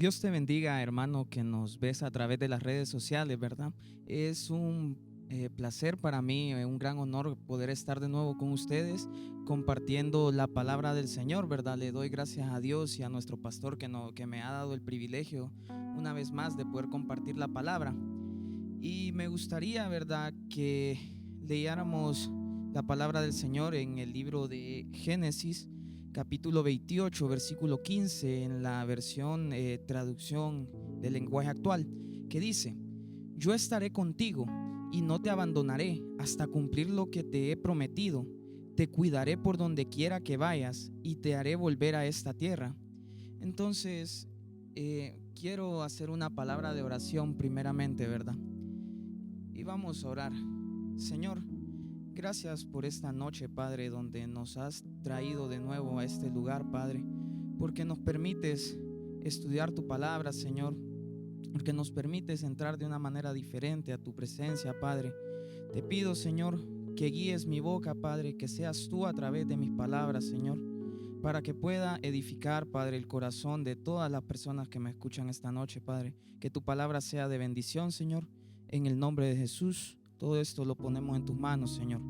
Dios te bendiga, hermano, que nos ves a través de las redes sociales, ¿verdad? Es un placer para mí, un gran honor poder estar de nuevo con ustedes compartiendo la palabra del Señor, ¿verdad? Le doy gracias a Dios y a nuestro pastor que me ha dado el privilegio una vez más de poder compartir la palabra. Y me gustaría, ¿verdad?, que leyéramos la palabra del Señor en el libro de Génesis, capítulo 28, versículo 15, en la versión traducción del lenguaje actual, que dice: Yo estaré contigo y no te abandonaré hasta cumplir lo que te he prometido. Te cuidaré por donde quiera que vayas y te haré volver a esta tierra. Entonces, quiero hacer una palabra de oración primeramente, ¿verdad? Y vamos a orar. Señor, gracias por esta noche, Padre, donde nos has traído de nuevo a este lugar, Padre, porque nos permites estudiar tu palabra, Señor, porque nos permites entrar de una manera diferente a tu presencia, Padre. Te pido, Señor, que guíes mi boca, Padre, que seas tú a través de mis palabras, Señor, para que pueda edificar, Padre, el corazón de todas las personas que me escuchan esta noche, Padre. Que tu palabra sea de bendición, Señor, en el nombre de Jesús. Todo esto lo ponemos en tus manos, Señor.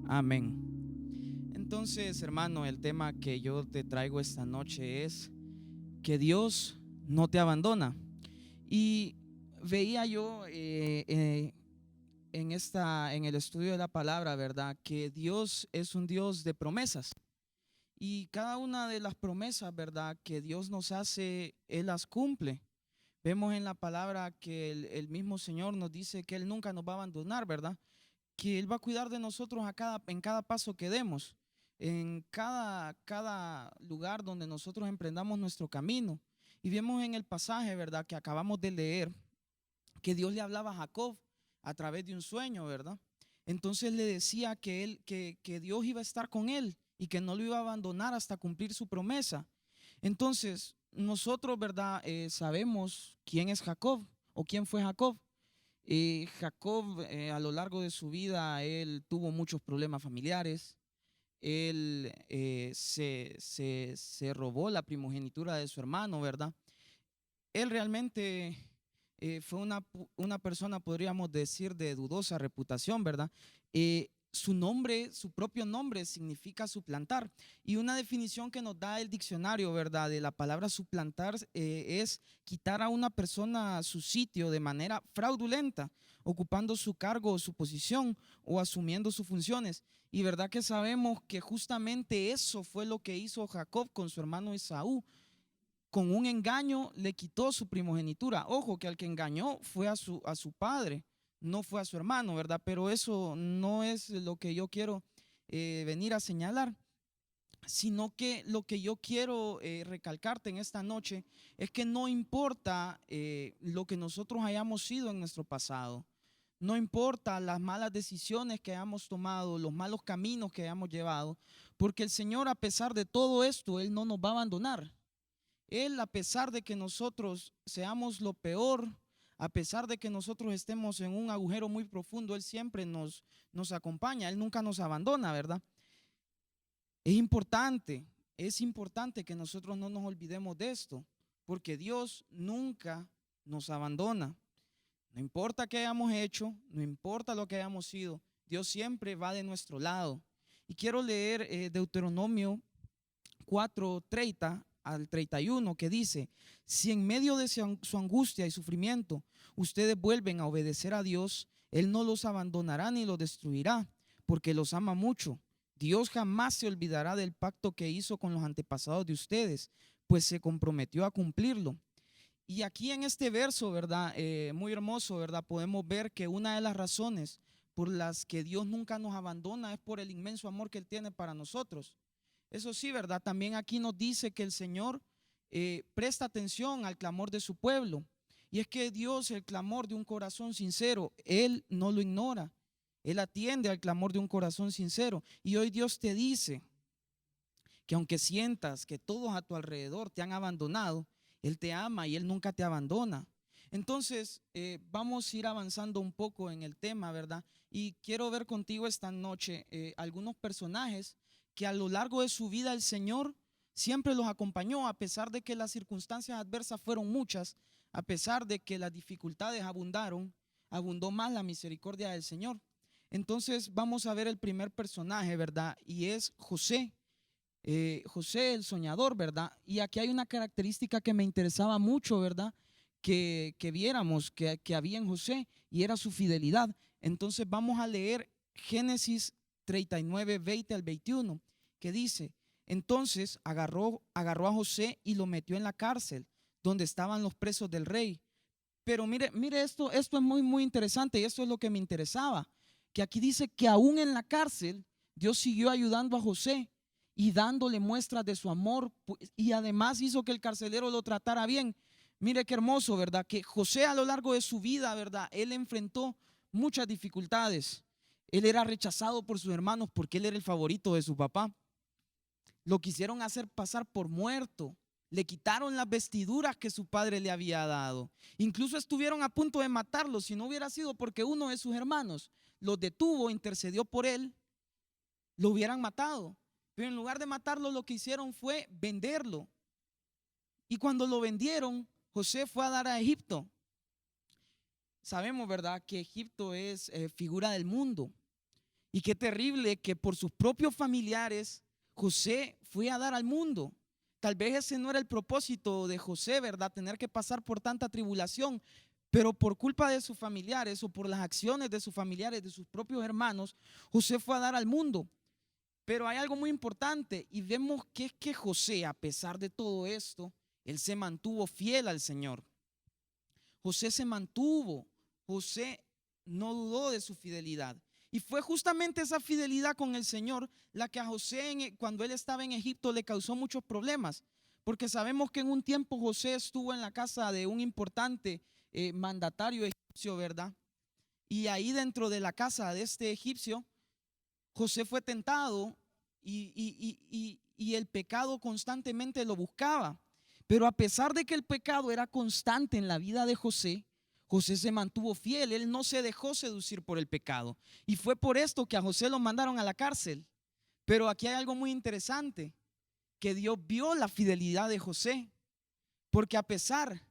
Amén. Entonces, hermano, el tema que yo te traigo esta noche es que Dios no te abandona. Y veía yo en el estudio de la palabra, ¿verdad?, que Dios es un Dios de promesas. Y cada una de las promesas, ¿verdad?, que Dios nos hace, Él las cumple. Vemos en la palabra que el mismo Señor nos dice que Él nunca nos va a abandonar, ¿verdad? Que Él va a cuidar de nosotros en cada paso que demos, en cada lugar donde nosotros emprendamos nuestro camino. Y vemos en el pasaje, ¿verdad?, que acabamos de leer, que Dios le hablaba a Jacob a través de un sueño, ¿verdad? Entonces le decía que Dios iba a estar con él y que no lo iba a abandonar hasta cumplir su promesa. Entonces, nosotros, ¿verdad?, sabemos quién es Jacob o quién fue Jacob. Jacob, a lo largo de su vida, él tuvo muchos problemas familiares. Él se robó la primogenitura de su hermano, ¿verdad? Él realmente fue una persona, podríamos decir, de dudosa reputación, ¿verdad? Su nombre, su propio nombre significa suplantar. Y una definición que nos da el diccionario, ¿verdad?, de la palabra suplantar es quitar a una persona su sitio de manera fraudulenta, ocupando su cargo o su posición o asumiendo sus funciones. Y verdad que sabemos que justamente eso fue lo que hizo Jacob con su hermano Esaú. Con un engaño le quitó su primogenitura. Ojo, que al que engañó fue a su padre, no fue a su hermano, ¿verdad? Pero eso no es lo que yo quiero venir a señalar, sino que lo que yo quiero recalcarte en esta noche es que no importa lo que nosotros hayamos sido en nuestro pasado. No importa las malas decisiones que hayamos tomado, los malos caminos que hayamos llevado, porque el Señor, a pesar de todo esto, Él no nos va a abandonar. Él, a pesar de que nosotros seamos lo peor, a pesar de que nosotros estemos en un agujero muy profundo, Él siempre nos acompaña, Él nunca nos abandona, ¿verdad? Es importante que nosotros no nos olvidemos de esto, porque Dios nunca nos abandona. No importa qué hayamos hecho, no importa lo que hayamos sido, Dios siempre va de nuestro lado. Y quiero leer Deuteronomio 4:30 al 31, que dice: si en medio de su angustia y sufrimiento ustedes vuelven a obedecer a Dios, Él no los abandonará ni los destruirá, porque los ama mucho. Dios jamás se olvidará del pacto que hizo con los antepasados de ustedes, pues se comprometió a cumplirlo. Y aquí en este verso, ¿verdad? Muy hermoso, ¿verdad? Podemos ver que una de las razones por las que Dios nunca nos abandona es por el inmenso amor que Él tiene para nosotros. Eso sí, ¿verdad? También aquí nos dice que el Señor presta atención al clamor de su pueblo. Y es que Dios, el clamor de un corazón sincero, Él no lo ignora. Él atiende al clamor de un corazón sincero. Y hoy Dios te dice que aunque sientas que todos a tu alrededor te han abandonado, Él te ama y Él nunca te abandona. Entonces, vamos a ir avanzando un poco en el tema, ¿verdad? Y quiero ver contigo esta noche algunos personajes que a lo largo de su vida el Señor siempre los acompañó a pesar de que las circunstancias adversas fueron muchas, a pesar de que las dificultades abundaron, abundó más la misericordia del Señor. Entonces vamos a ver el primer personaje, ¿verdad? Y es José. José el soñador, ¿verdad? Y aquí hay una característica que me interesaba mucho, ¿verdad? Que viéramos que había en José y era su fidelidad. Entonces vamos a leer Génesis 39, 20 al 21, que dice, entonces agarró a José y lo metió en la cárcel, donde estaban los presos del rey. Pero mire esto es muy, muy interesante y esto es lo que me interesaba, que aquí dice que aún en la cárcel Dios siguió ayudando a José y dándole muestras de su amor y además hizo que el carcelero lo tratara bien. Mire qué hermoso, ¿verdad? Que José a lo largo de su vida, ¿verdad? Él enfrentó muchas dificultades. Él era rechazado por sus hermanos porque él era el favorito de su papá. Lo quisieron hacer pasar por muerto. Le quitaron las vestiduras que su padre le había dado. Incluso estuvieron a punto de matarlo si no hubiera sido porque uno de sus hermanos los detuvo, intercedió por él, lo hubieran matado. Pero en lugar de matarlo, lo que hicieron fue venderlo. Y cuando lo vendieron, José fue a dar a Egipto. Sabemos, ¿verdad?, que Egipto es figura del mundo. Y qué terrible que por sus propios familiares José fue a dar al mundo. Tal vez ese no era el propósito de José, ¿verdad? Tener que pasar por tanta tribulación, pero por culpa de sus familiares o por las acciones de sus familiares, de sus propios hermanos, José fue a dar al mundo. Pero hay algo muy importante y vemos que es que José, a pesar de todo esto, él se mantuvo fiel al Señor. José se mantuvo, José no dudó de su fidelidad. Y fue justamente esa fidelidad con el Señor la que a José, cuando él estaba en Egipto, le causó muchos problemas. Porque sabemos que en un tiempo José estuvo en la casa de un importante mandatario egipcio, ¿verdad? Y ahí dentro de la casa de este egipcio, José fue tentado y el pecado constantemente lo buscaba. Pero a pesar de que el pecado era constante en la vida de José, José se mantuvo fiel, él no se dejó seducir por el pecado. Y fue por esto que a José lo mandaron a la cárcel. Pero aquí hay algo muy interesante, que Dios vio la fidelidad de José, porque a pesar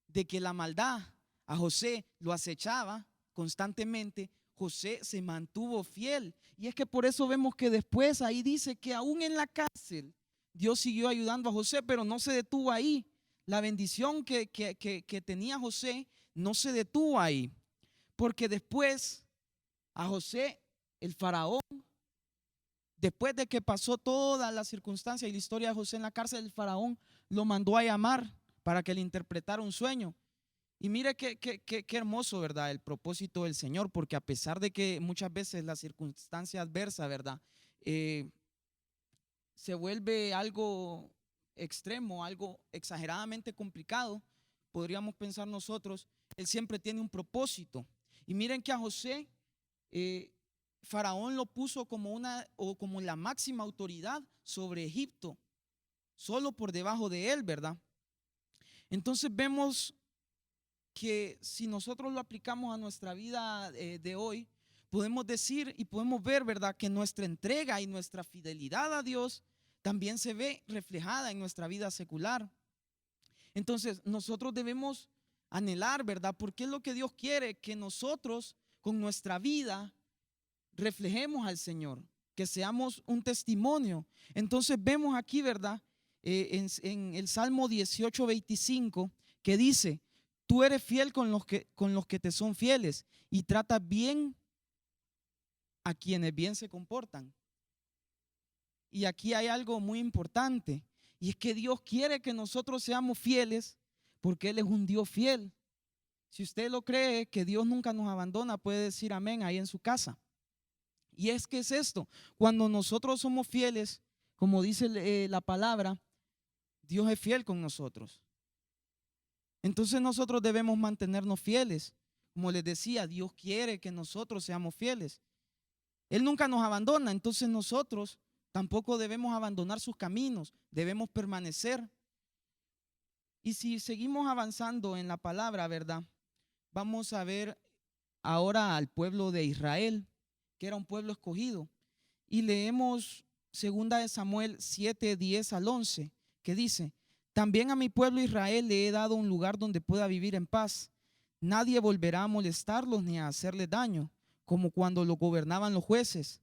de que la maldad a José lo acechaba constantemente, José se mantuvo fiel. Y es que por eso vemos que después ahí dice que aún en la cárcel Dios siguió ayudando a José, pero no se detuvo ahí. La bendición que tenía José no se detuvo ahí, porque después a José, el faraón, después de que pasó toda la circunstancia y la historia de José en la cárcel, el faraón lo mandó a llamar para que le interpretara un sueño. Y mire qué hermoso, ¿verdad? El propósito del Señor, porque a pesar de que muchas veces la circunstancia adversa, ¿verdad? Se vuelve algo extremo, algo exageradamente complicado, podríamos pensar nosotros, Él siempre tiene un propósito. Y miren que a José, eh, Faraón lo puso como una o como la máxima autoridad sobre Egipto, solo por debajo de él, ¿verdad? Entonces vemos que si nosotros lo aplicamos a nuestra vida de hoy, podemos decir y podemos ver, ¿verdad?, que nuestra entrega y nuestra fidelidad a Dios también se ve reflejada en nuestra vida secular. Entonces, nosotros debemos anhelar, ¿verdad? Porque es lo que Dios quiere, que nosotros con nuestra vida reflejemos al Señor, que seamos un testimonio. Entonces vemos aquí, ¿verdad? En el Salmo 18:25, que dice, tú eres fiel con los que te son fieles y tratas bien a quienes bien se comportan. Y aquí hay algo muy importante, y es que Dios quiere que nosotros seamos fieles porque Él es un Dios fiel. Si usted lo cree, que Dios nunca nos abandona, puede decir amén ahí en su casa. Y es que es esto, cuando nosotros somos fieles, como dice la palabra, Dios es fiel con nosotros. Entonces nosotros debemos mantenernos fieles. Como les decía, Dios quiere que nosotros seamos fieles. Él nunca nos abandona, entonces nosotros tampoco debemos abandonar sus caminos, debemos permanecer. Y si seguimos avanzando en la palabra, ¿verdad? Vamos a ver ahora al pueblo de Israel, que era un pueblo escogido. Y leemos 2 de Samuel 7, 10 al 11, que dice: también a mi pueblo Israel le he dado un lugar donde pueda vivir en paz. Nadie volverá a molestarlos ni a hacerles daño, como cuando los gobernaban los jueces.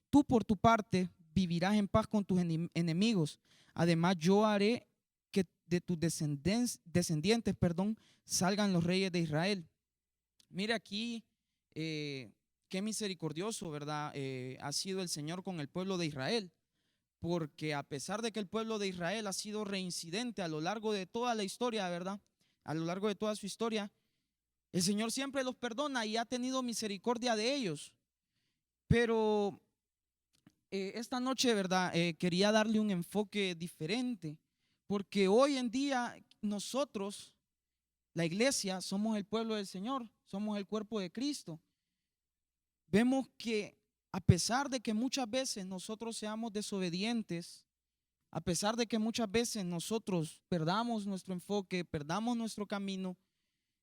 Tú por tu parte vivirás en paz con tus enemigos. Además, yo haré que de tus descendientes, salgan los reyes de Israel. Mire aquí, qué misericordioso, ¿verdad? Ha sido el Señor con el pueblo de Israel, porque a pesar de que el pueblo de Israel ha sido reincidente a lo largo de toda la historia, ¿verdad? A lo largo de toda su historia, el Señor siempre los perdona y ha tenido misericordia de ellos. Pero esta noche, ¿verdad? Quería darle un enfoque diferente, porque hoy en día nosotros, la iglesia, somos el pueblo del Señor, somos el cuerpo de Cristo. Vemos que a pesar de que muchas veces nosotros seamos desobedientes, a pesar de que muchas veces nosotros perdamos nuestro enfoque, perdamos nuestro camino,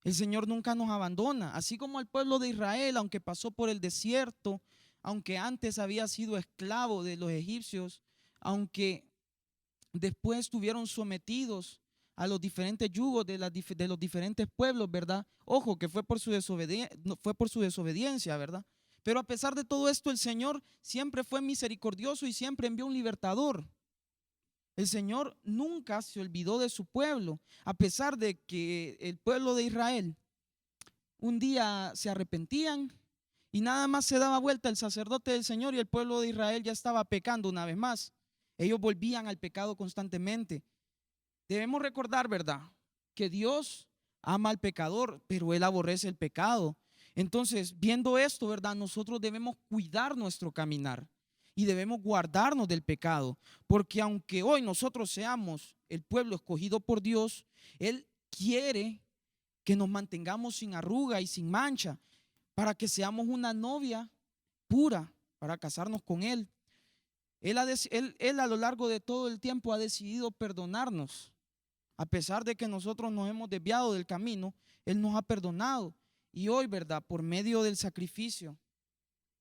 el Señor nunca nos abandona. Así como al pueblo de Israel, aunque pasó por el desierto, aunque antes había sido esclavo de los egipcios, aunque después estuvieron sometidos a los diferentes yugos de los diferentes pueblos, ¿verdad? Ojo, que fue por su desobediencia, ¿verdad? Pero a pesar de todo esto, el Señor siempre fue misericordioso y siempre envió un libertador. El Señor nunca se olvidó de su pueblo, a pesar de que el pueblo de Israel un día se arrepentían y nada más se daba vuelta el sacerdote del Señor y el pueblo de Israel ya estaba pecando una vez más. Ellos volvían al pecado constantemente. Debemos recordar, ¿verdad?, que Dios ama al pecador, pero Él aborrece el pecado. Entonces, viendo esto, ¿verdad?, nosotros debemos cuidar nuestro caminar y debemos guardarnos del pecado, porque aunque hoy nosotros seamos el pueblo escogido por Dios, Él quiere que nos mantengamos sin arruga y sin mancha, para que seamos una novia pura, para casarnos con Él. Él a lo largo de todo el tiempo ha decidido perdonarnos. A pesar de que nosotros nos hemos desviado del camino, Él nos ha perdonado. Y hoy, ¿verdad?, por medio del sacrificio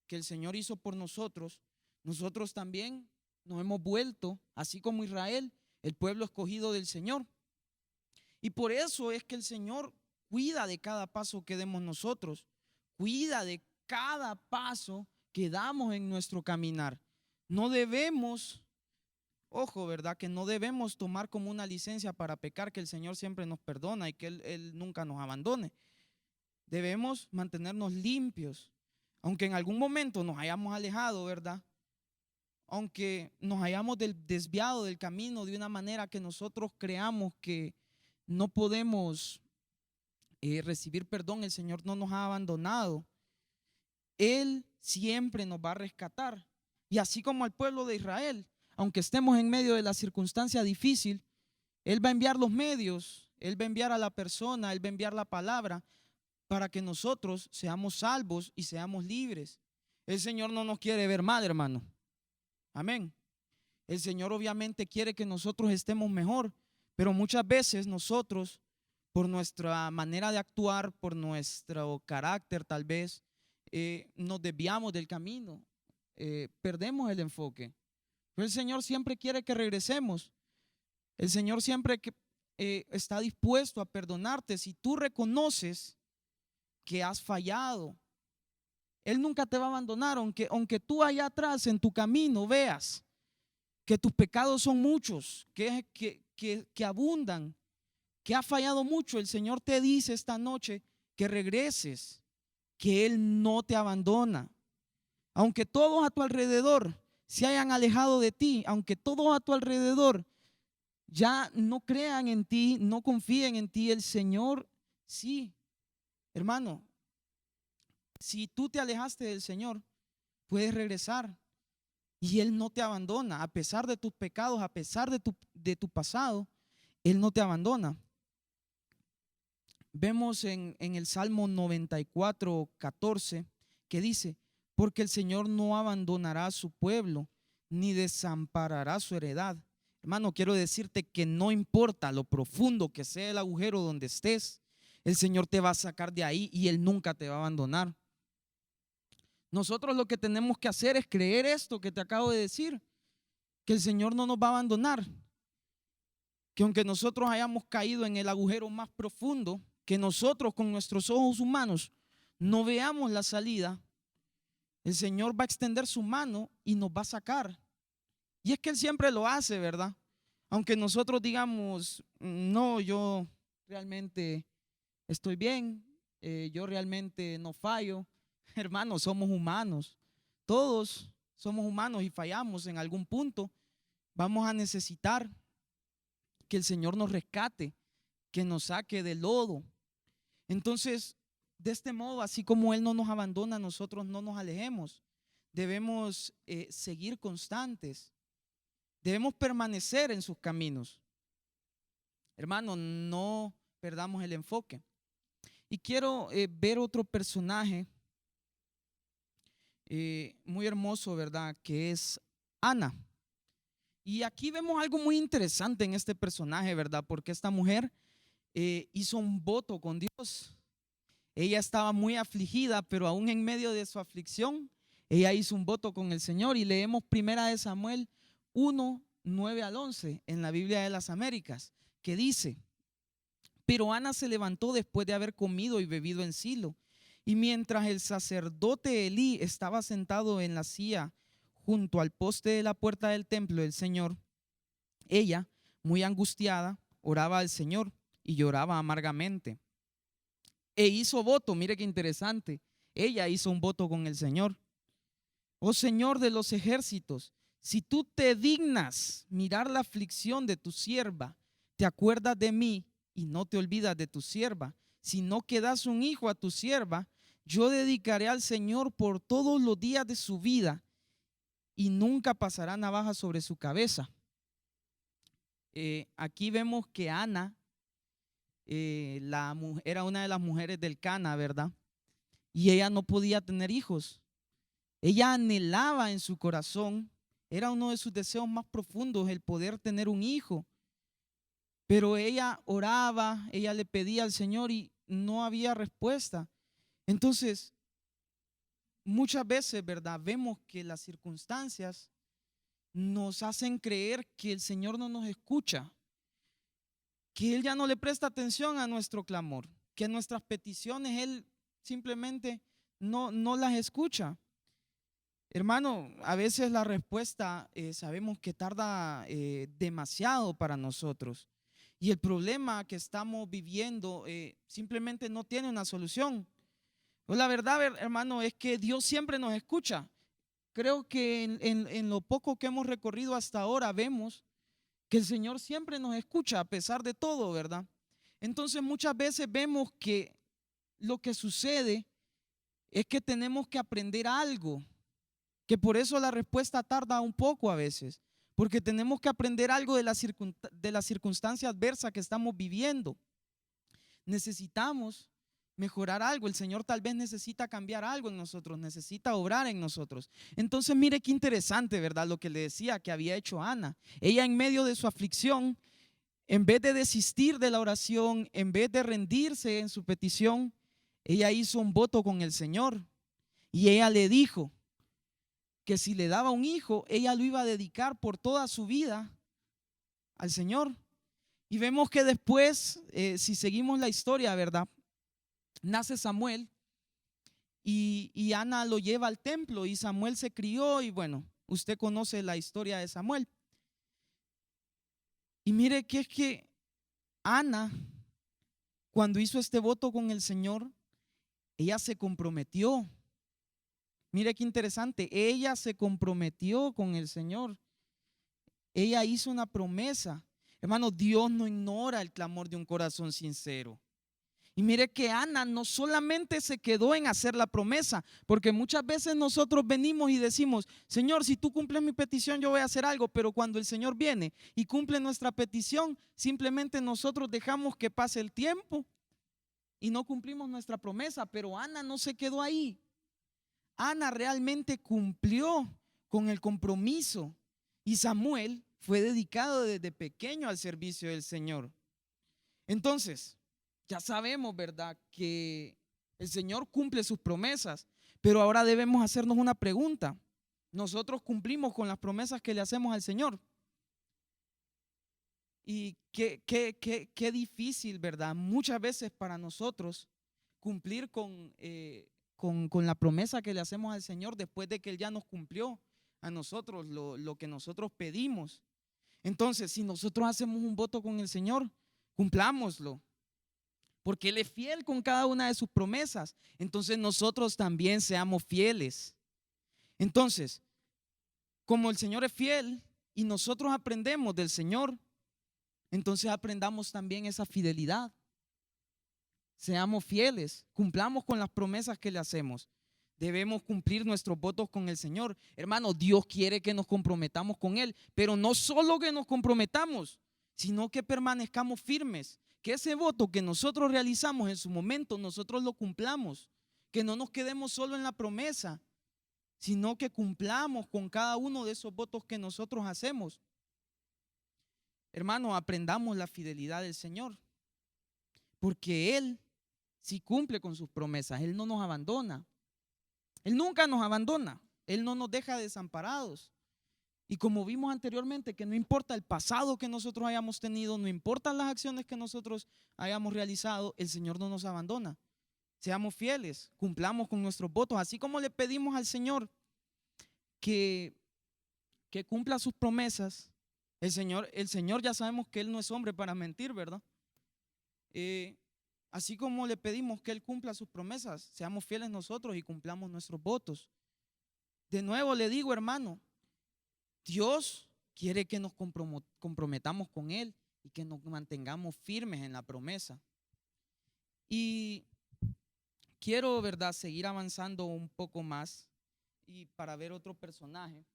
que el Señor hizo por nosotros, nosotros también nos hemos vuelto, así como Israel, el pueblo escogido del Señor. Y por eso es que el Señor cuida de cada paso que demos nosotros, cuida de cada paso que damos en nuestro caminar. No debemos, ojo, ¿verdad?, que no debemos tomar como una licencia para pecar, que el Señor siempre nos perdona y que Él nunca nos abandone. Debemos mantenernos limpios, aunque en algún momento nos hayamos alejado, ¿verdad? Aunque nos hayamos desviado del camino de una manera que nosotros creamos que no podemos recibir perdón, el Señor no nos ha abandonado. Él siempre nos va a rescatar. Y así como al pueblo de Israel, aunque estemos en medio de la circunstancia difícil, Él va a enviar los medios, Él va a enviar a la persona, Él va a enviar la palabra para que nosotros seamos salvos y seamos libres. El Señor no nos quiere ver mal, hermano. Amén. El Señor obviamente quiere que nosotros estemos mejor, pero muchas veces nosotros, por nuestra manera de actuar, por nuestro carácter tal vez, nos desviamos del camino, perdemos el enfoque. Pero el Señor siempre quiere que regresemos. El Señor siempre está dispuesto a perdonarte si tú reconoces que has fallado. Él nunca te va a abandonar, aunque tú allá atrás en tu camino veas que tus pecados son muchos, que abundan, que ha fallado mucho. El Señor te dice esta noche que regreses, que Él no te abandona. Aunque todos a tu alrededor se hayan alejado de ti, aunque todos a tu alrededor ya no crean en ti, no confíen en ti, el Señor sí. Hermano, si tú te alejaste del Señor, puedes regresar y Él no te abandona. A pesar de tus pecados, a pesar de tu pasado, Él no te abandona. Vemos en el Salmo 94:14 que dice: porque el Señor no abandonará a su pueblo, ni desamparará su heredad. Hermano, quiero decirte que no importa lo profundo que sea el agujero donde estés, el Señor te va a sacar de ahí y Él nunca te va a abandonar. Nosotros lo que tenemos que hacer es creer esto que te acabo de decir, que el Señor no nos va a abandonar. que aunque nosotros hayamos caído en el agujero más profundo, que nosotros con nuestros ojos humanos no veamos la salida, el Señor va a extender su mano y nos va a sacar. Y es que Él siempre lo hace, ¿verdad? Aunque nosotros digamos, no, yo realmente estoy bien, yo realmente no fallo. Hermanos, somos humanos. Todos somos humanos y fallamos en algún punto. Vamos a necesitar que el Señor nos rescate, que nos saque del lodo. Entonces, de este modo, así como Él no nos abandona, nosotros no nos alejemos. Debemos seguir constantes. Debemos permanecer en sus caminos. Hermano, no perdamos el enfoque. Y quiero ver otro personaje muy hermoso, ¿verdad? Que es Ana. Y aquí vemos algo muy interesante en este personaje, ¿verdad? Porque esta mujer hizo un voto con Dios. Ella estaba muy afligida, pero aún en medio de su aflicción, ella hizo un voto con el Señor. Y leemos primera de Samuel 1, 9 al 11 en la Biblia de las Américas, que dice: pero Ana se levantó después de haber comido y bebido en Silo. Y mientras el sacerdote Elí estaba sentado en la silla junto al poste de la puerta del templo del Señor, ella, muy angustiada, oraba al Señor y lloraba amargamente. E hizo voto, mire qué interesante. Ella hizo un voto con el Señor. Oh Señor de los ejércitos, si tú te dignas mirar la aflicción de tu sierva, te acuerdas de mí y no te olvidas de tu sierva, si no que das un hijo a tu sierva, yo dedicaré al Señor por todos los días de su vida y nunca pasará navaja sobre su cabeza. Aquí vemos que Ana era una de las mujeres del Cana, ¿verdad? Y ella no podía tener hijos. Ella anhelaba en su corazón, era uno de sus deseos más profundos el poder tener un hijo. Pero ella oraba, ella le pedía al Señor y no había respuesta. Entonces, muchas veces, ¿verdad? Vemos que las circunstancias nos hacen creer que el Señor no nos escucha, que Él ya no le presta atención a nuestro clamor, que nuestras peticiones Él simplemente no las escucha. Hermano, a veces la respuesta sabemos que tarda demasiado para nosotros. Y el problema que estamos viviendo simplemente no tiene una solución. Pues la verdad, hermano, es que Dios siempre nos escucha. Creo que en lo poco que hemos recorrido hasta ahora vemos que el Señor siempre nos escucha a pesar de todo, ¿verdad? Entonces muchas veces vemos que lo que sucede es que tenemos que aprender algo, que por eso la respuesta tarda un poco a veces, porque tenemos que aprender algo de la circunstancia adversa que estamos viviendo. Necesitamos mejorar algo. El Señor tal vez necesita cambiar algo en nosotros, necesita obrar en nosotros. Entonces mire qué interesante, ¿verdad? Lo que le decía que había hecho Ana. Ella en medio de su aflicción, en vez de desistir de la oración, en vez de rendirse en su petición, ella hizo un voto con el Señor. Y ella le dijo que si le daba un hijo, ella lo iba a dedicar por toda su vida al Señor. Y vemos que después, si seguimos la historia, ¿verdad? Nace Samuel y Ana lo lleva al templo y Samuel se crió y bueno, usted conoce la historia de Samuel. Y mire que es que Ana, cuando hizo este voto con el Señor, ella se comprometió. Mire qué interesante, ella se comprometió con el Señor. Ella hizo una promesa. Hermano, Dios no ignora el clamor de un corazón sincero. Y mire que Ana no solamente se quedó en hacer la promesa, porque muchas veces nosotros venimos y decimos: Señor, si tú cumples mi petición, yo voy a hacer algo. Pero cuando el Señor viene y cumple nuestra petición, simplemente nosotros dejamos que pase el tiempo y no cumplimos nuestra promesa. Pero Ana no se quedó ahí. Ana realmente cumplió con el compromiso y Samuel fue dedicado desde pequeño al servicio del Señor. Entonces, ya sabemos, ¿verdad?, que el Señor cumple sus promesas, pero ahora debemos hacernos una pregunta. ¿Nosotros cumplimos con las promesas que le hacemos al Señor? Y qué difícil, ¿verdad? Muchas veces para nosotros cumplir con la promesa que le hacemos al Señor después de que Él ya nos cumplió a nosotros lo que nosotros pedimos. Entonces, si nosotros hacemos un voto con el Señor, cumplámoslo, porque Él es fiel con cada una de sus promesas. Entonces nosotros también seamos fieles. Entonces, como el Señor es fiel y nosotros aprendemos del Señor, entonces aprendamos también esa fidelidad. Seamos fieles, cumplamos con las promesas que le hacemos. Debemos cumplir nuestros votos con el Señor. Hermano, Dios quiere que nos comprometamos con Él, pero no solo que nos comprometamos, sino que permanezcamos firmes. Que ese voto que nosotros realizamos en su momento, nosotros lo cumplamos. Que no nos quedemos solo en la promesa, sino que cumplamos con cada uno de esos votos que nosotros hacemos. Hermano, aprendamos la fidelidad del Señor, porque Él sí cumple con sus promesas. Él no nos abandona. Él nunca nos abandona. Él no nos deja desamparados. Y como vimos anteriormente, que no importa el pasado que nosotros hayamos tenido, no importan las acciones que nosotros hayamos realizado, el Señor no nos abandona. Seamos fieles, cumplamos con nuestros votos, así como le pedimos al Señor que cumpla sus promesas. El Señor ya sabemos que Él no es hombre para mentir, ¿verdad? Así como le pedimos que Él cumpla sus promesas, seamos fieles nosotros y cumplamos nuestros votos. De nuevo le digo, hermano, Dios quiere que nos comprometamos con Él y que nos mantengamos firmes en la promesa. Y quiero, ¿verdad?, seguir avanzando un poco más y para ver otro personaje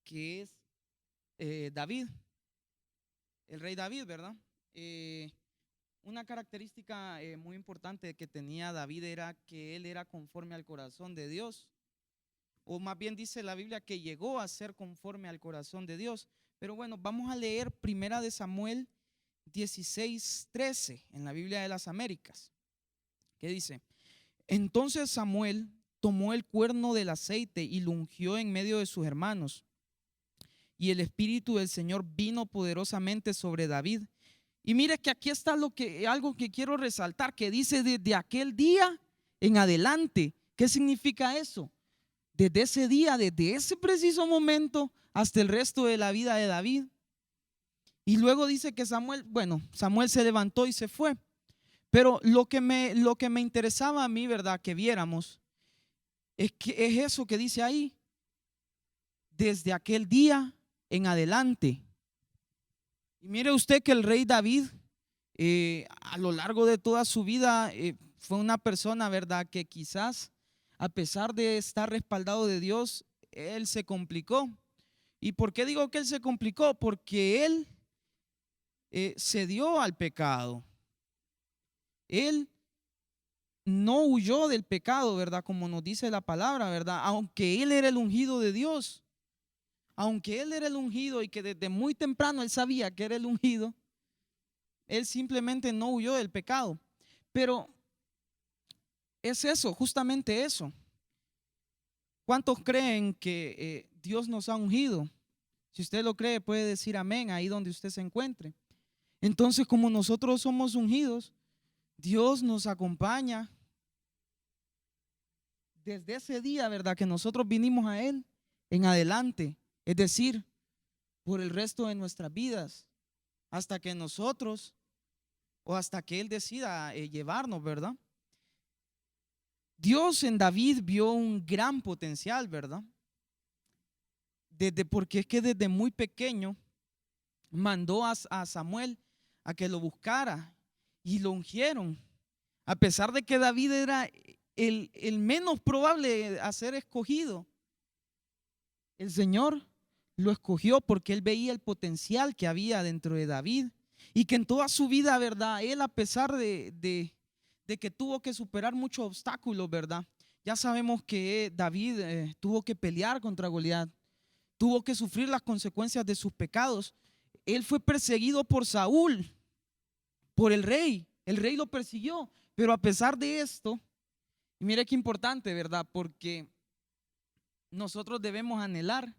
que es David, el rey David, ¿verdad? Una característica muy importante que tenía David era que él era conforme al corazón de Dios, o más bien dice la Biblia que llegó a ser conforme al corazón de Dios. Pero bueno, vamos a leer Primera de Samuel 16:13 en la Biblia de las Américas, que dice: entonces Samuel tomó el cuerno del aceite y lo ungió en medio de sus hermanos, y el Espíritu del Señor vino poderosamente sobre David. Y mire que aquí está algo que quiero resaltar, que dice desde aquel día en adelante. ¿Qué significa eso? Desde ese día, desde ese preciso momento hasta el resto de la vida de David. Y luego dice que Samuel se levantó y se fue. Pero lo que me interesaba a mí, ¿verdad?, que viéramos, es eso que dice ahí, desde aquel día en adelante. Y mire usted que el rey David, a lo largo de toda su vida, fue una persona, ¿verdad?, que quizás, a pesar de estar respaldado de Dios, él se complicó. ¿Y por qué digo que él se complicó? Porque él cedió al pecado. Él no huyó del pecado, ¿verdad?, como nos dice la palabra, ¿verdad? Aunque él era el ungido de Dios, aunque él era el ungido y que desde muy temprano él sabía que era el ungido, él simplemente no huyó del pecado. Pero es eso, justamente eso. ¿Cuántos creen que Dios nos ha ungido? Si usted lo cree, puede decir amén ahí donde usted se encuentre. Entonces, como nosotros somos ungidos, Dios nos acompaña desde ese día, ¿verdad?, que nosotros vinimos a Él en adelante. Es decir, por el resto de nuestras vidas, hasta que nosotros o hasta que Él decida llevarnos, ¿verdad? Dios en David vio un gran potencial, ¿verdad? Porque es que desde muy pequeño mandó a Samuel a que lo buscara y lo ungieron. A pesar de que David era el menos probable a ser escogido, el Señor lo escogió porque Él veía el potencial que había dentro de David y que en toda su vida, ¿verdad?, Él, a pesar de que tuvo que superar muchos obstáculos, ¿verdad? Ya sabemos que David tuvo que pelear contra Goliat, tuvo que sufrir las consecuencias de sus pecados. Él fue perseguido por Saúl, por el rey lo persiguió, pero a pesar de esto, y mire qué importante, ¿verdad?, porque nosotros debemos anhelar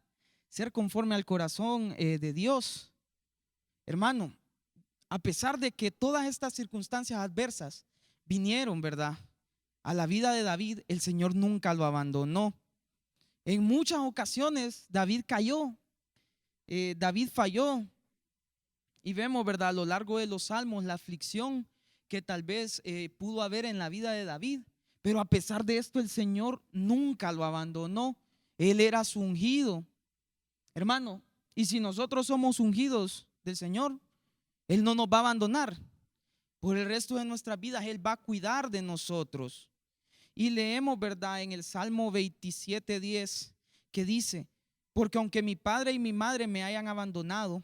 ser conforme al corazón de Dios. Hermano, a pesar de que todas estas circunstancias adversas vinieron, ¿verdad?, a la vida de David, el Señor nunca lo abandonó. En muchas ocasiones David cayó, David falló, y vemos, ¿verdad?, a lo largo de los salmos la aflicción que tal vez pudo haber en la vida de David, pero a pesar de esto el Señor nunca lo abandonó. Él era su ungido, hermano, y si nosotros somos ungidos del Señor, Él no nos va a abandonar. Por el resto de nuestras vidas Él va a cuidar de nosotros. Y leemos, ¿verdad?, en el Salmo 27:10, que dice: porque aunque mi padre y mi madre me hayan abandonado,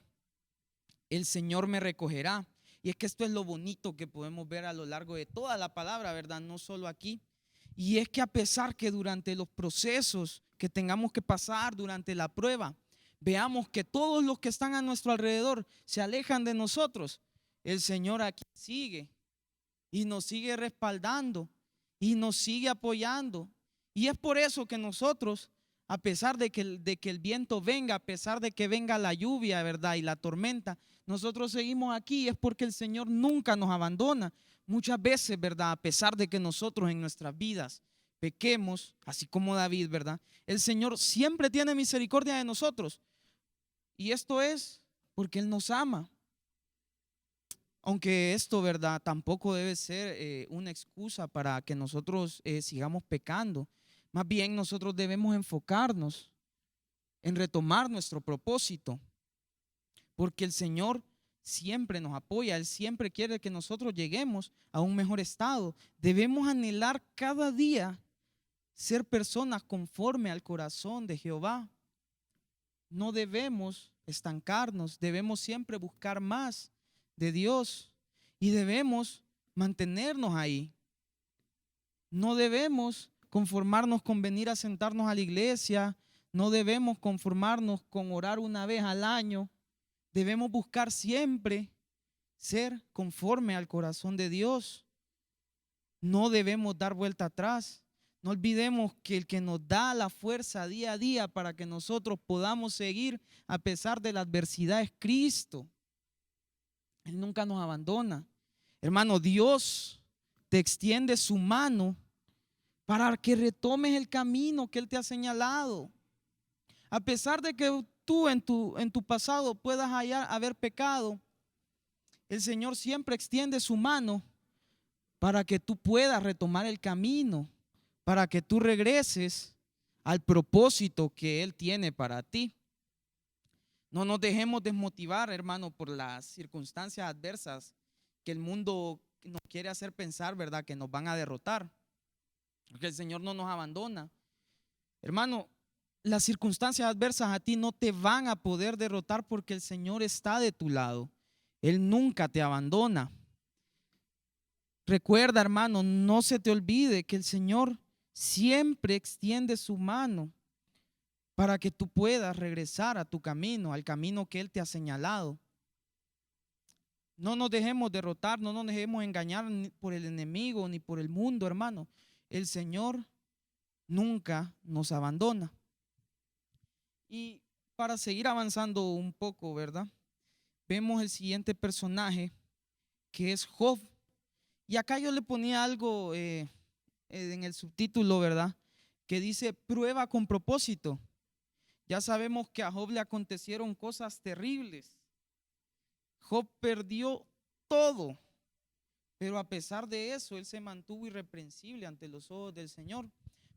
el Señor me recogerá. Y es que esto es lo bonito que podemos ver a lo largo de toda la palabra, ¿verdad?, no solo aquí. Y es que a pesar que durante los procesos que tengamos que pasar, durante la prueba, veamos que todos los que están a nuestro alrededor se alejan de nosotros, el Señor aquí sigue y nos sigue respaldando y nos sigue apoyando. Y es por eso que nosotros, a pesar de que el viento venga, a pesar de que venga la lluvia, ¿verdad?, y la tormenta, nosotros seguimos aquí. Es porque el Señor nunca nos abandona. Muchas veces, ¿verdad?, a pesar de que nosotros en nuestras vidas pequemos, así como David, ¿verdad?, el Señor siempre tiene misericordia de nosotros. Y esto es porque Él nos ama. Aunque esto, ¿verdad?, tampoco debe ser una excusa para que nosotros sigamos pecando. Más bien nosotros debemos enfocarnos en retomar nuestro propósito, porque el Señor siempre nos apoya. Él siempre quiere que nosotros lleguemos a un mejor estado. Debemos anhelar cada día ser personas conforme al corazón de Jehová. No debemos estancarnos, debemos siempre buscar más de Dios y debemos mantenernos ahí. No debemos conformarnos con venir a sentarnos a la iglesia, no debemos conformarnos con orar una vez al año. Debemos buscar siempre ser conforme al corazón de Dios. No debemos dar vuelta atrás. No olvidemos que el que nos da la fuerza día a día para que nosotros podamos seguir a pesar de la adversidad es Cristo. Él nunca nos abandona. Hermano, Dios te extiende su mano para que retomes el camino que Él te ha señalado. A pesar de que tú en tu pasado puedas haber pecado, el Señor siempre extiende su mano para que tú puedas retomar el camino, para que tú regreses al propósito que Él tiene para ti. No nos dejemos desmotivar, hermano, por las circunstancias adversas que el mundo nos quiere hacer pensar, ¿verdad?, que nos van a derrotar, porque el Señor no nos abandona. Hermano, las circunstancias adversas a ti no te van a poder derrotar porque el Señor está de tu lado. Él nunca te abandona. Recuerda, hermano, no se te olvide que el Señor siempre extiende su mano para que tú puedas regresar a tu camino, al camino que Él te ha señalado. No nos dejemos derrotar, no nos dejemos engañar por el enemigo ni por el mundo, hermano. El Señor nunca nos abandona. Y para seguir avanzando un poco, ¿verdad?, vemos el siguiente personaje, que es Job. Y acá yo le ponía algo en el subtítulo, ¿verdad?, que dice prueba con propósito. Ya sabemos que a Job le acontecieron cosas terribles. Job perdió todo, pero a pesar de eso, él se mantuvo irreprensible ante los ojos del Señor.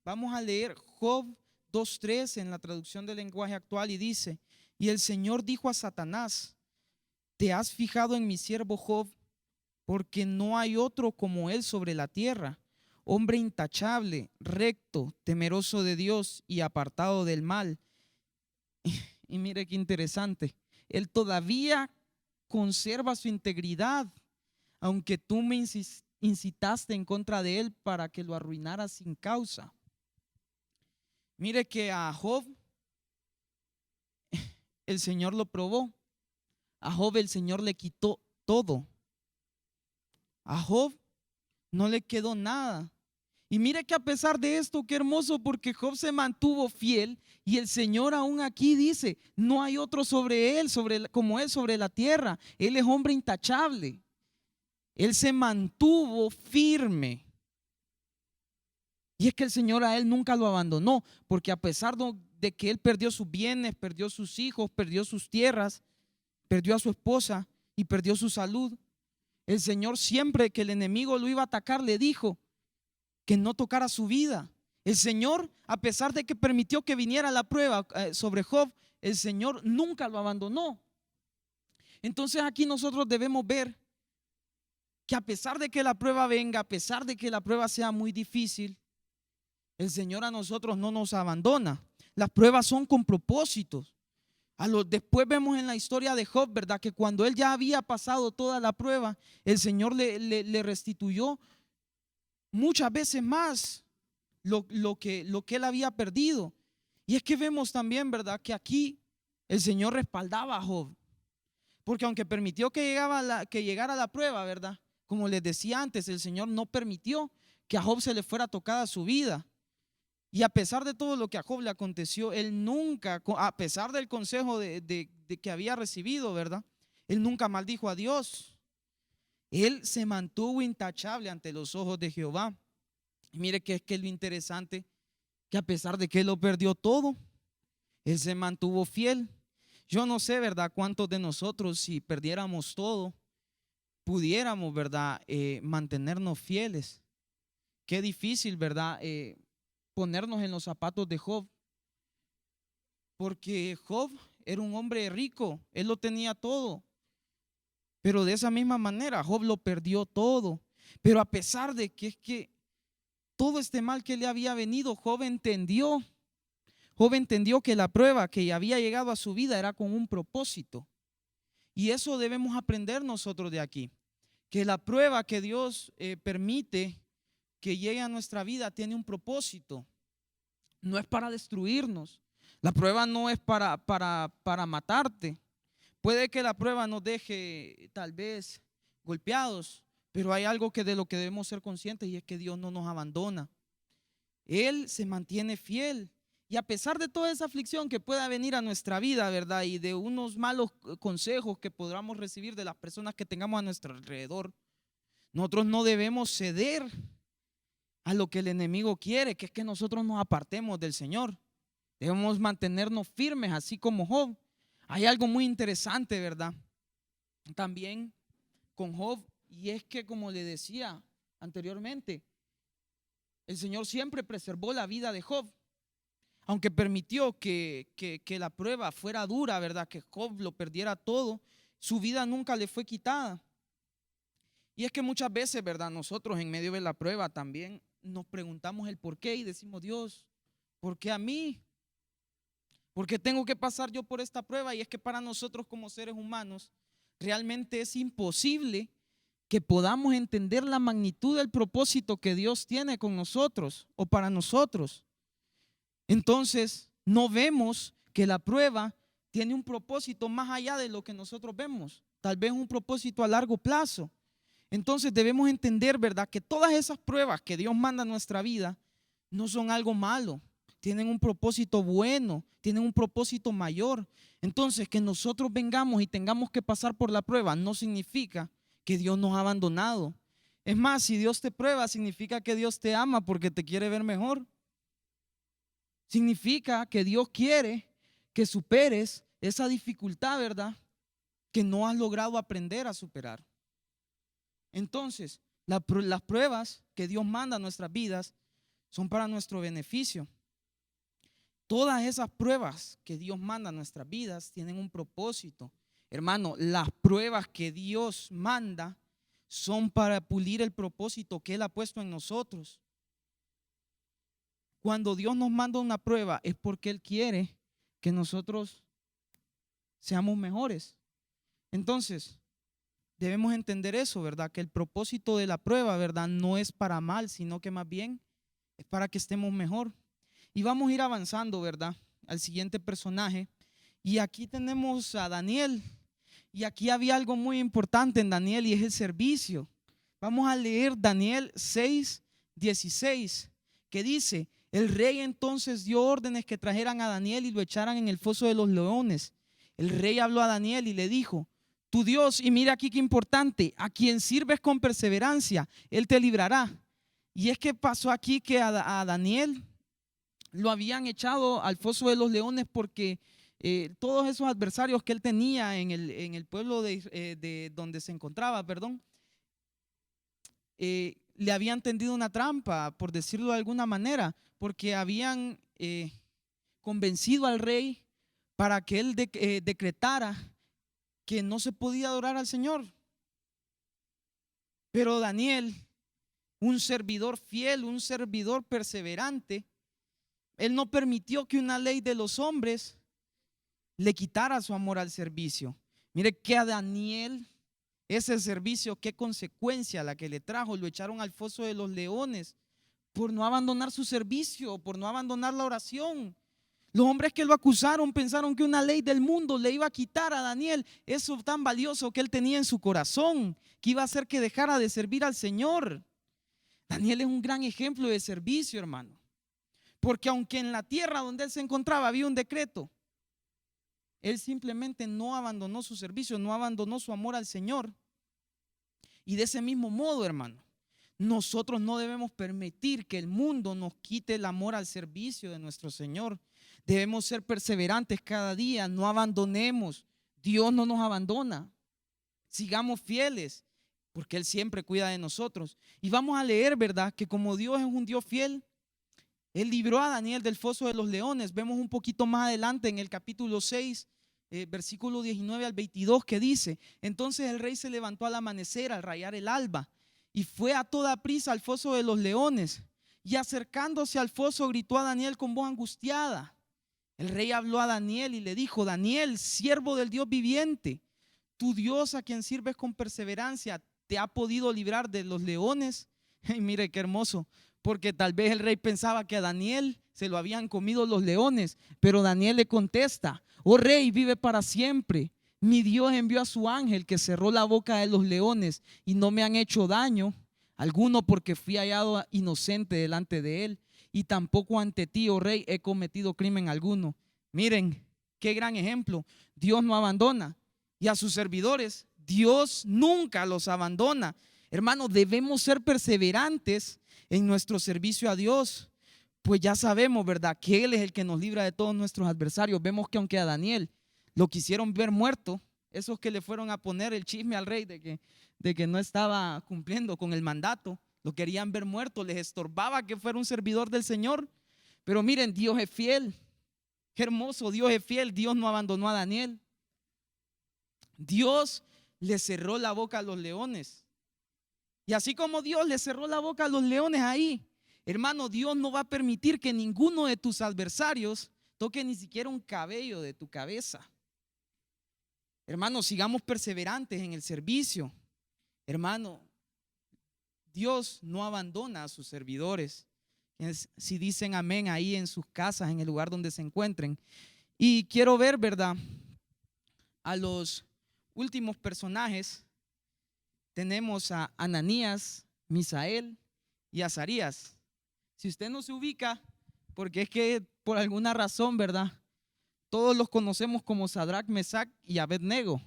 Vamos a leer Job 2:3 en la traducción del lenguaje actual y dice: y el Señor dijo a Satanás: ¿te has fijado en mi siervo Job? Porque no hay otro como él sobre la tierra, hombre intachable, recto, temeroso de Dios y apartado del mal. Y mire qué interesante, él todavía conserva su integridad, aunque tú me incitaste en contra de él para que lo arruinara sin causa. Mire que a Job el Señor lo probó. A Job el Señor le quitó todo. A Job no le quedó nada. Y mire que a pesar de esto, qué hermoso, porque Job se mantuvo fiel y el Señor aún aquí dice, no hay otro sobre él, como él sobre la tierra. Él es hombre intachable. Él se mantuvo firme. Y es que el Señor a él nunca lo abandonó, porque a pesar de que él perdió sus bienes, perdió sus hijos, perdió sus tierras, perdió a su esposa y perdió su salud, el Señor siempre que el enemigo lo iba a atacar le dijo que no tocara su vida. El Señor, a pesar de que permitió que viniera la prueba sobre Job, el Señor nunca lo abandonó. Entonces aquí nosotros debemos ver que a pesar de que la prueba venga, a pesar de que la prueba sea muy difícil, el Señor a nosotros no nos abandona. Las pruebas son con propósitos. Después vemos en la historia de Job, ¿verdad? Que cuando él ya había pasado toda la prueba, el Señor le restituyó muchas veces más lo que él había perdido. Y es que vemos también, ¿verdad? Que aquí el Señor respaldaba a Job. Porque aunque permitió que llegara la prueba, ¿verdad? Como les decía antes, el Señor no permitió que a Job se le fuera tocada su vida. Y a pesar de todo lo que a Job le aconteció, él nunca, a pesar del consejo de que había recibido, ¿verdad? Él nunca maldijo a Dios. Él se mantuvo intachable ante los ojos de Jehová. Y mire que es que lo interesante, que a pesar de que él lo perdió todo, él se mantuvo fiel. Yo no sé, ¿verdad? Cuántos de nosotros, si perdiéramos todo, pudiéramos, ¿verdad? Mantenernos fieles. Qué difícil, ¿verdad? Ponernos en los zapatos de Job, porque Job era un hombre rico, él lo tenía todo, pero de esa misma manera Job lo perdió todo. Pero a pesar de que es que todo este mal que le había venido, Job entendió que la prueba que había llegado a su vida era con un propósito. Y eso debemos aprender nosotros de aquí, que la prueba que Dios permite que llegue a nuestra vida tiene un propósito. No es para destruirnos. La prueba no es para matarte. Puede que la prueba nos deje tal vez golpeados, pero hay algo de lo que debemos ser conscientes, y es que Dios no nos abandona. Él se mantiene fiel. Y a pesar de toda esa aflicción que pueda venir a nuestra vida, ¿verdad? Y de unos malos consejos que podamos recibir de las personas que tengamos a nuestro alrededor, nosotros no debemos ceder a lo que el enemigo quiere, que es que nosotros nos apartemos del Señor. Debemos mantenernos firmes, así como Job. Hay algo muy interesante, ¿verdad? También con Job, y es que, como le decía anteriormente, el Señor siempre preservó la vida de Job, aunque permitió que la prueba fuera dura, ¿verdad? Que Job lo perdiera todo, su vida nunca le fue quitada. Y es que muchas veces, ¿verdad? Nosotros en medio de la prueba también nos preguntamos el por qué y decimos, Dios, ¿por qué a mí? ¿Por qué tengo que pasar yo por esta prueba? Y es que para nosotros como seres humanos realmente es imposible que podamos entender la magnitud del propósito que Dios tiene con nosotros o para nosotros. Entonces no vemos que la prueba tiene un propósito más allá de lo que nosotros vemos, tal vez un propósito a largo plazo. Entonces debemos entender, ¿verdad?, que todas esas pruebas que Dios manda a nuestra vida no son algo malo, tienen un propósito bueno, tienen un propósito mayor. Entonces, que nosotros vengamos y tengamos que pasar por la prueba no significa que Dios nos ha abandonado. Es más, si Dios te prueba, significa que Dios te ama porque te quiere ver mejor. Significa que Dios quiere que superes esa dificultad, ¿verdad?, que no has logrado aprender a superar. Entonces, las pruebas que Dios manda a nuestras vidas son para nuestro beneficio. Todas esas pruebas que Dios manda a nuestras vidas tienen un propósito. Hermano, las pruebas que Dios manda son para pulir el propósito que Él ha puesto en nosotros. Cuando Dios nos manda una prueba es porque Él quiere que nosotros seamos mejores. Entonces, debemos entender eso, ¿verdad? Que el propósito de la prueba, ¿verdad?, no es para mal, sino que más bien es para que estemos mejor. Y vamos a ir avanzando, ¿verdad?, al siguiente personaje. Y aquí tenemos a Daniel. Y aquí había algo muy importante en Daniel, y es el servicio. Vamos a leer Daniel 6, 16, que dice: el rey entonces dio órdenes que trajeran a Daniel y lo echaran en el foso de los leones. El rey habló a Daniel y le dijo: tu Dios, y mira aquí qué importante, a quien sirves con perseverancia, él te librará. Y es que pasó aquí que a Daniel lo habían echado al foso de los leones porque todos esos adversarios que él tenía en el pueblo de donde se encontraba, perdón, le habían tendido una trampa, por decirlo de alguna manera, porque habían convencido al rey para que él decretara que no se podía adorar al Señor. Pero Daniel, un servidor fiel, un servidor perseverante, él no permitió que una ley de los hombres le quitara su amor al servicio. Mire que a Daniel ese servicio, qué consecuencia la que le trajo. Lo echaron al foso de los leones por no abandonar su servicio, por no abandonar la oración. Los hombres que lo acusaron pensaron que una ley del mundo le iba a quitar a Daniel eso tan valioso que él tenía en su corazón, que iba a hacer que dejara de servir al Señor. Daniel es un gran ejemplo de servicio, hermano, porque aunque en la tierra donde él se encontraba había un decreto, él simplemente no abandonó su servicio, no abandonó su amor al Señor. Y de ese mismo modo, hermano, nosotros no debemos permitir que el mundo nos quite el amor al servicio de nuestro Señor. Debemos ser perseverantes cada día, no abandonemos. Dios no nos abandona. Sigamos fieles, porque Él siempre cuida de nosotros. Y vamos a leer, ¿verdad?, que como Dios es un Dios fiel, Él libró a Daniel del foso de los leones. Vemos un poquito más adelante en el capítulo 6, versículo 19 al 22, que dice: entonces el rey se levantó al amanecer, al rayar el alba, y fue a toda prisa al foso de los leones, y acercándose al foso gritó a Daniel con voz angustiada. El rey habló a Daniel y le dijo: Daniel, siervo del Dios viviente, tu Dios a quien sirves con perseverancia, ¿te ha podido librar de los leones? Y mire qué hermoso, porque tal vez el rey pensaba que a Daniel se lo habían comido los leones, pero Daniel le contesta: oh rey, vive para siempre. Mi Dios envió a su ángel que cerró la boca de los leones y no me han hecho daño alguno, porque fui hallado inocente delante de él, y tampoco ante ti, oh rey, he cometido crimen alguno. Miren qué gran ejemplo. Dios no abandona, y a sus servidores Dios nunca los abandona. Hermanos, debemos ser perseverantes en nuestro servicio a Dios, pues ya sabemos, ¿verdad?, que Él es el que nos libra de todos nuestros adversarios. Vemos que aunque a Daniel lo quisieron ver muerto, esos que le fueron a poner el chisme al rey de que no estaba cumpliendo con el mandato, lo querían ver muerto, les estorbaba que fuera un servidor del Señor. Pero miren, Dios es fiel. Qué hermoso, Dios es fiel. Dios no abandonó a Daniel. Dios le cerró la boca a los leones. Y así como Dios le cerró la boca a los leones ahí, hermano, Dios no va a permitir que ninguno de tus adversarios toque ni siquiera un cabello de tu cabeza. Hermano, sigamos perseverantes en el servicio. Hermano, Dios no abandona a sus servidores. Si dicen amén ahí en sus casas, en el lugar donde se encuentren. Y quiero ver, ¿verdad?, a los últimos personajes. Tenemos a Ananías, Misael y Azarías. Si usted no se ubica, porque es que por alguna razón, ¿verdad?, todos los conocemos como Sadrach, Mesach y Abednego.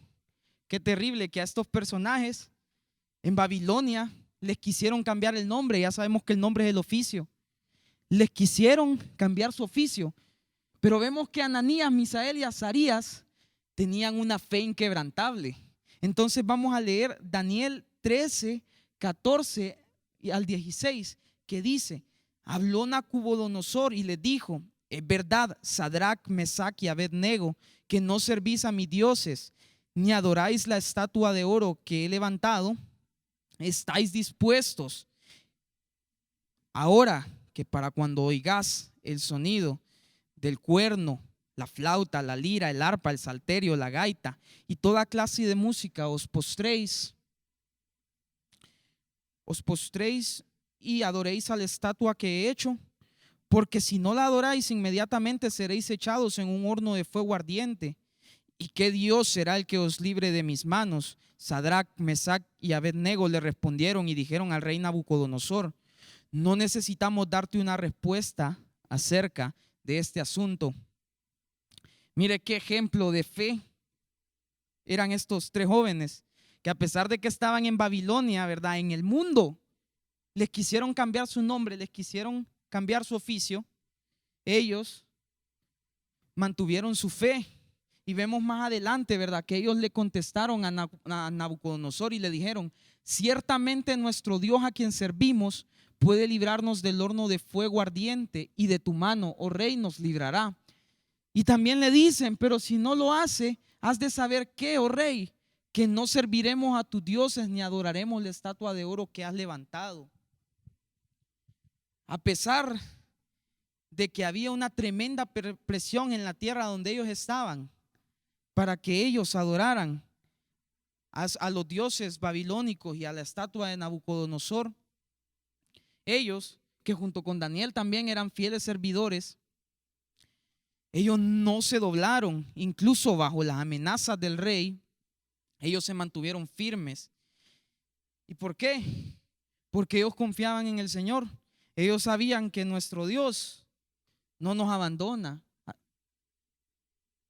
Qué terrible que a estos personajes en Babilonia les quisieron cambiar el nombre. Ya sabemos que el nombre es el oficio. Les quisieron cambiar su oficio. Pero vemos que Ananías, Misael y Azarías tenían una fe inquebrantable. Entonces vamos a leer Daniel 13, 14 al 16, que dice: habló Nabucodonosor y les dijo: es verdad, Sadrach, Mesach y Abednego, que no servís a mis dioses, ni adoráis la estatua de oro que he levantado. ¿Estáis dispuestos ahora que para cuando oigas el sonido del cuerno, la flauta, la lira, el arpa, el salterio, la gaita y toda clase de música, os postréis y adoréis a la estatua que he hecho? Porque si no la adoráis, inmediatamente seréis echados en un horno de fuego ardiente. ¿Y qué Dios será el que os libre de mis manos? Sadrach, Mesach y Abednego le respondieron y dijeron al rey Nabucodonosor: no necesitamos darte una respuesta acerca de este asunto. Mire qué ejemplo de fe eran estos tres jóvenes que a pesar de que estaban en Babilonia, ¿verdad? En el mundo, les quisieron cambiar su nombre, les quisieron cambiar su oficio. Ellos mantuvieron su fe. Y vemos más adelante, ¿verdad? Que ellos le contestaron a Nabucodonosor y le dijeron: ciertamente nuestro Dios a quien servimos puede librarnos del horno de fuego ardiente, y de tu mano, oh rey, nos librará. Y también le dicen: pero si no lo hace, has de saber que, oh rey, que no serviremos a tus dioses ni adoraremos la estatua de oro que has levantado. A pesar de que había una tremenda presión en la tierra donde ellos estaban, para que ellos adoraran a los dioses babilónicos y a la estatua de Nabucodonosor, ellos, que junto con Daniel también eran fieles servidores, ellos no se doblaron. Incluso bajo las amenazas del rey, ellos se mantuvieron firmes. ¿Y por qué? Porque ellos confiaban en el Señor. Ellos sabían que nuestro Dios no nos abandona.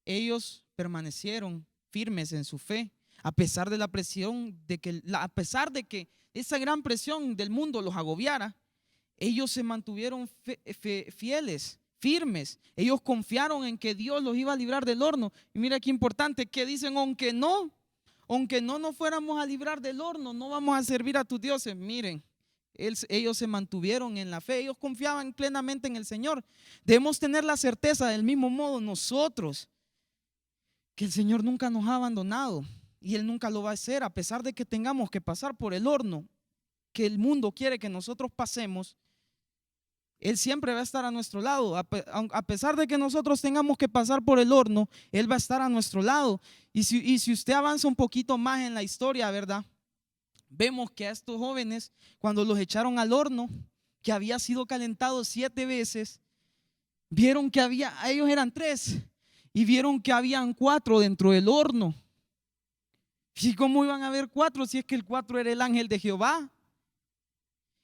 Ellos permanecieron firmes en su fe, a pesar de la presión, a pesar de que esa gran presión del mundo los agobiara. Ellos se mantuvieron fieles, firmes. Ellos confiaron en que Dios los iba a librar del horno. Y mira qué importante, que dicen: aunque no nos fuéramos a librar del horno, no vamos a servir a tus dioses. Miren, ellos se mantuvieron en la fe, ellos confiaban plenamente en el Señor. Debemos tener la certeza del mismo modo nosotros, que el Señor nunca nos ha abandonado y Él nunca lo va a hacer. A pesar de que tengamos que pasar por el horno que el mundo quiere que nosotros pasemos, Él siempre va a estar a nuestro lado. A pesar de que nosotros tengamos que pasar por el horno, Él va a estar a nuestro lado. Y si usted avanza un poquito más en la historia, ¿verdad? Vemos que a estos jóvenes, cuando los echaron al horno, que había sido calentado 7 veces, vieron que ellos eran 3, y vieron que habían 4 dentro del horno. ¿Y cómo iban a haber 4 si es que el 4 era el ángel de Jehová?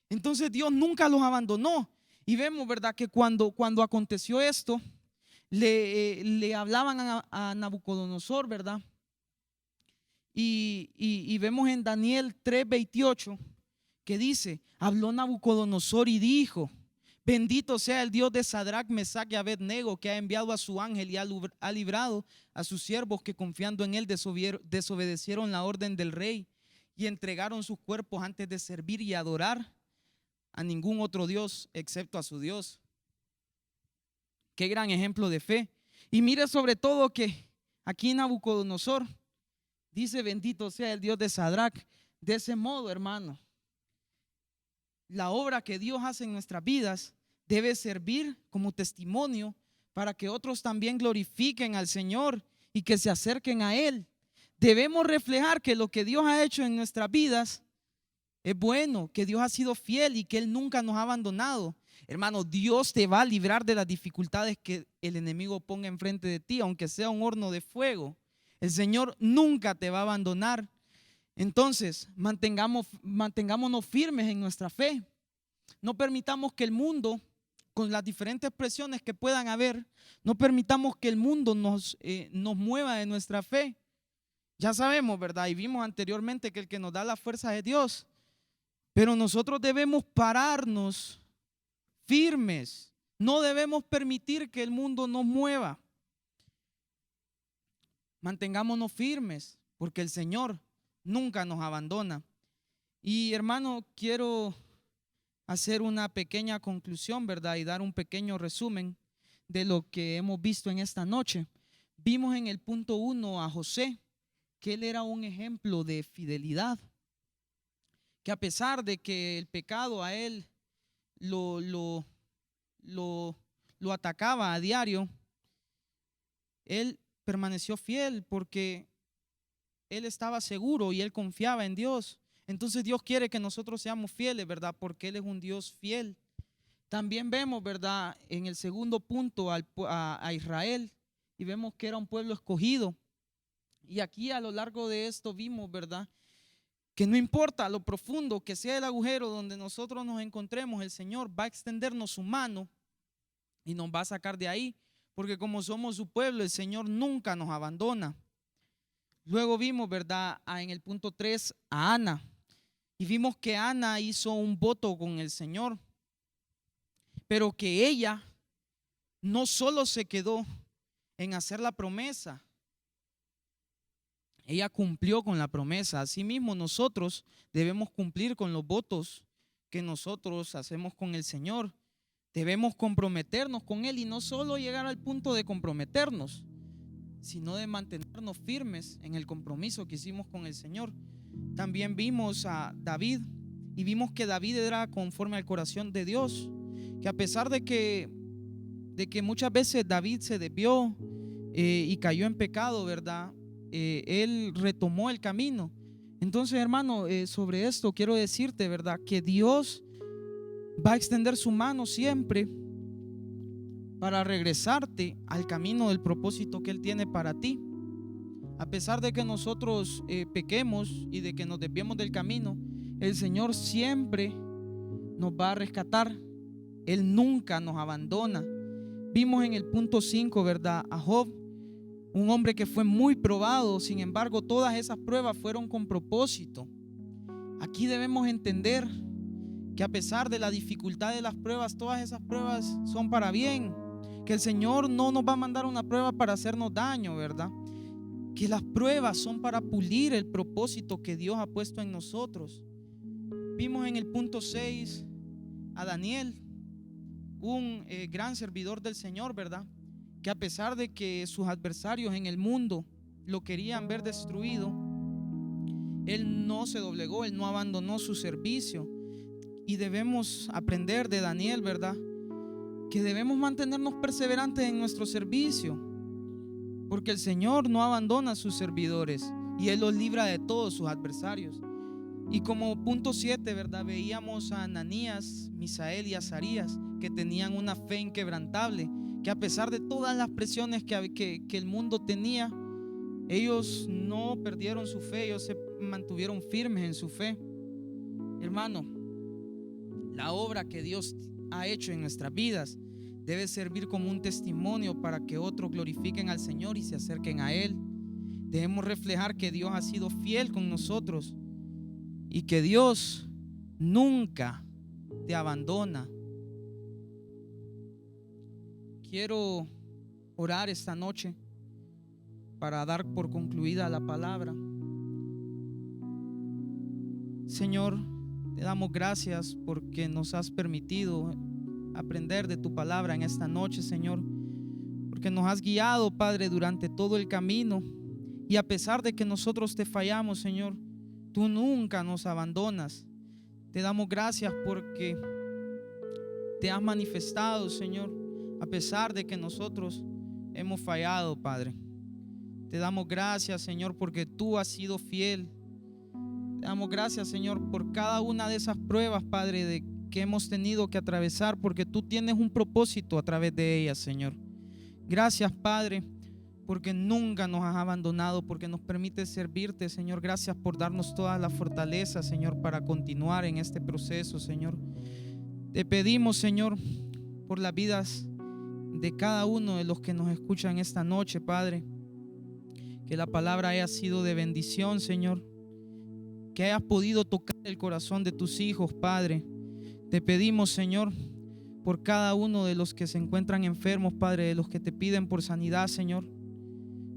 Entonces Dios nunca los abandonó. Y vemos, ¿verdad?, que cuando aconteció esto, le hablaban a Nabucodonosor, ¿verdad? Y vemos en Daniel 3:28 que dice: habló Nabucodonosor y dijo: bendito sea el Dios de Sadrach, Mesach y Abednego, que ha enviado a su ángel y ha librado a sus siervos que confiando en él desobedecieron la orden del rey y entregaron sus cuerpos antes de servir y adorar a ningún otro Dios excepto a su Dios. Qué gran ejemplo de fe. Y mire sobre todo que aquí Nabucodonosor dice: bendito sea el Dios de Sadrach. De ese modo, hermano, la obra que Dios hace en nuestras vidas debe servir como testimonio para que otros también glorifiquen al Señor y que se acerquen a Él. Debemos reflejar que lo que Dios ha hecho en nuestras vidas es bueno, que Dios ha sido fiel y que Él nunca nos ha abandonado. Hermano, Dios te va a librar de las dificultades que el enemigo ponga enfrente de ti, aunque sea un horno de fuego. El Señor nunca te va a abandonar. Entonces, mantengámonos firmes en nuestra fe. No permitamos que el mundo, con las diferentes presiones que puedan haber, no permitamos que el mundo nos mueva de nuestra fe. Ya sabemos, ¿verdad? Y vimos anteriormente que el que nos da la fuerza es Dios. Pero nosotros debemos pararnos firmes. No debemos permitir que el mundo nos mueva. Mantengámonos firmes, porque el Señor nunca nos abandona. Y hermano, quiero hacer una pequeña conclusión, ¿verdad? Y dar un pequeño resumen de lo que hemos visto en esta noche. Vimos en el punto 1 a José, que él era un ejemplo de fidelidad, que a pesar de que el pecado a él lo atacaba a diario, él permaneció fiel porque él estaba seguro y él confiaba en Dios. Entonces Dios quiere que nosotros seamos fieles, ¿verdad? Porque Él es un Dios fiel. También vemos, ¿verdad?, en el segundo punto a Israel, y vemos que era un pueblo escogido. Y aquí a lo largo de esto vimos, ¿verdad?, que no importa lo profundo que sea el agujero donde nosotros nos encontremos, el Señor va a extendernos su mano y nos va a sacar de ahí, porque como somos su pueblo, el Señor nunca nos abandona. Luego vimos, ¿verdad?, en el punto 3 a Ana, y vimos que Ana hizo un voto con el Señor, pero que ella no solo se quedó en hacer la promesa, ella cumplió con la promesa. Asimismo, nosotros debemos cumplir con los votos que nosotros hacemos con el Señor. Debemos comprometernos con Él, y no solo llegar al punto de comprometernos, sino de mantenernos firmes en el compromiso que hicimos con el Señor. También vimos a David, y vimos que David era conforme al corazón de Dios, que a pesar de que muchas veces David se desvió y cayó en pecado, ¿verdad?, él retomó el camino. Entonces, hermano, sobre esto quiero decirte, ¿verdad?, que Dios va a extender su mano siempre para regresarte al camino del propósito que Él tiene para ti. A pesar de que nosotros pequemos y de que nos desviemos del camino, el Señor siempre nos va a rescatar. Él nunca nos abandona. Vimos en el punto 5, ¿verdad?, a Job, un hombre que fue muy probado. Sin embargo, todas esas pruebas fueron con propósito. Aquí debemos entender que a pesar de la dificultad de las pruebas, todas esas pruebas son para bien. Que el Señor no nos va a mandar una prueba para hacernos daño, ¿verdad? Que las pruebas son para pulir el propósito que Dios ha puesto en nosotros. Vimos en el punto 6 a Daniel, un gran servidor del Señor, ¿verdad?, que a pesar de que sus adversarios en el mundo lo querían ver destruido, él no se doblegó, él no abandonó su servicio. Y debemos aprender de Daniel, ¿verdad?, que debemos mantenernos perseverantes en nuestro servicio, porque el Señor no abandona a sus servidores y Él los libra de todos sus adversarios. Y como punto 7, ¿verdad?, veíamos a Ananías, Misael y Azarías, que tenían una fe inquebrantable, que a pesar de todas las presiones que el mundo tenía, ellos no perdieron su fe, ellos se mantuvieron firmes en su fe. Hermano, la obra que Dios ha hecho en nuestras vidas debe servir como un testimonio para que otros glorifiquen al Señor y se acerquen a Él. Debemos reflejar que Dios ha sido fiel con nosotros y que Dios nunca te abandona. Quiero orar esta noche para dar por concluida la palabra. Señor, te damos gracias porque nos has permitido aprender de tu palabra en esta noche, Señor, porque nos has guiado, Padre, durante todo el camino, y a pesar de que nosotros te fallamos, Señor, tú nunca nos abandonas. Te damos gracias porque te has manifestado, Señor, a pesar de que nosotros hemos fallado, Padre. Te damos gracias, Señor, porque tú has sido fiel. Te damos gracias, Señor, por cada una de esas pruebas, Padre, que hemos tenido que atravesar, porque tú tienes un propósito a través de ellas, Señor. Gracias, Padre, porque nunca nos has abandonado, porque nos permites servirte, Señor. Gracias por darnos toda la fortaleza, Señor, para continuar en este proceso, Señor. Te pedimos, Señor, por las vidas de cada uno de los que nos escuchan esta noche, Padre, que la palabra haya sido de bendición, Señor, que hayas podido tocar el corazón de tus hijos, Padre. Te pedimos, Señor, por cada uno de los que se encuentran enfermos, Padre, de los que te piden por sanidad, Señor,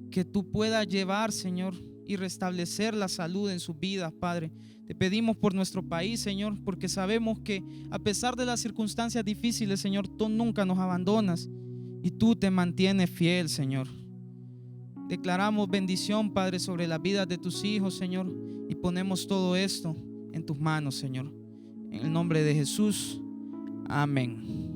que tú puedas llevar, Señor, y restablecer la salud en sus vidas, Padre. Te pedimos por nuestro país, Señor, porque sabemos que a pesar de las circunstancias difíciles, Señor, tú nunca nos abandonas y tú te mantienes fiel, Señor. Declaramos bendición, Padre, sobre las vidas de tus hijos, Señor, y ponemos todo esto en tus manos, Señor. En el nombre de Jesús, amén.